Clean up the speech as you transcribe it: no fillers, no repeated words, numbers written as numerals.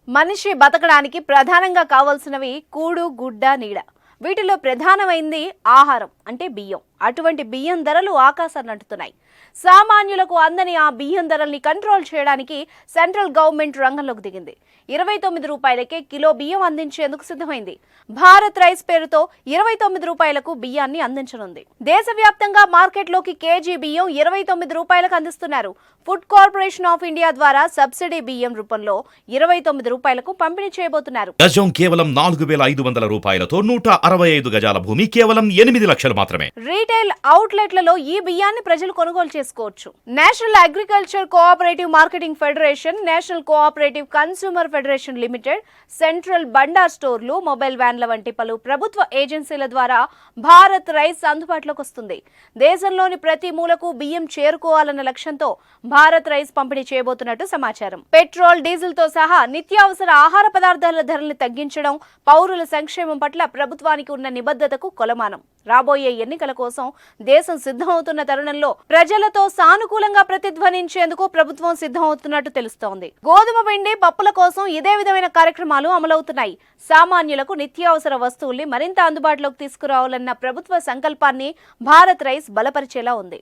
మనిషి బతకడానికి ప్రధానంగా కావాల్సినవి కూడు, గుడ్డ, నీడ. వీటిలో ప్రధానమైంది ఆహారం అంటే బియ్యం. అటువంటి బియ్యం ధరలు ఆకాశాన్ని అంటుతున్నాయి. సామాన్యులకు అందని ఆ బియ్యం ధరల్ని కంట్రోల్ చేయడానికి సెంట్రల్ గవర్నమెంట్ రంగంలోకి దిగింది. 29 రూపాయలకే కిలో బియ్యం అందించేందుకు సిద్ధమైంది. భారత్ రైస్ పేరుతో 29 రూపాయలకు బియ్యాన్ని అందించనుంది. దేశవ్యాప్తంగా మార్కెట్లోకి కేజీ బియ్యం 29 రూపాయలకు అందిస్తున్నారు. ఫుడ్ కార్పొరేషన్ ఆఫ్ ఇండియా ద్వారా సబ్సిడీ బియ్యం రూపంలో 29 రూపాయలకు పంపిణీ చేయబోతున్నారు. గజం కేవలం 4,500 రూపాయలతో 165 గజాల భూమి కేవలం 8 లక్షలు మాత్రమే. రీటైల్ అవుట్లెట్లలో ఈ బియ్యాన్ని ప్రజలు కొనుగోలు చేసుకోవచ్చు. National agriculture cooperative marketing federation, national cooperative consumer federation limited, central Bhandar స్టోర్లు, మొబైల్ వ్యాన్ల వంటి పలు ప్రభుత్వ ఏజెన్సీల ద్వారా భారత్ రైస్ అందుబాటులోకి వస్తుంది. దేశంలోని ప్రతి మూలకు బియ్యం చేరుకోవాలన్న లక్ష్యంతో భారత్ రైస్ పంపిణీ చేయబోతున్నట్టు సమాచారం. పెట్రోల్, డీజిల్ తో సహా నిత్యావసర ఆహార పదార్థాల ధరల్ని తగ్గించడం పౌరుల సంక్షేమం పట్ల ప్రభుత్వానికి ఉన్న నిబద్ధతకు కొలమానం. రాబోయే ఎన్నికల కోసం దేశం సిద్ధమవుతున్న తరుణంలో ప్రజలతో సానుకూలంగా ప్రతిధ్వనించేందుకు ప్రభుత్వం సిద్ధమవుతున్నట్టు తెలుస్తోంది. గోధుమ పిండి, పప్పుల కోసం ఇదే విధమైన కార్యక్రమాలు అమలవుతున్నాయి. సామాన్యులకు నిత్యావసర వస్తువుల్ని మరింత అందుబాటులోకి తీసుకురావాలన్న ప్రభుత్వ సంకల్పాన్ని భారత్ రైస్ బలపరిచేలా ఉంది.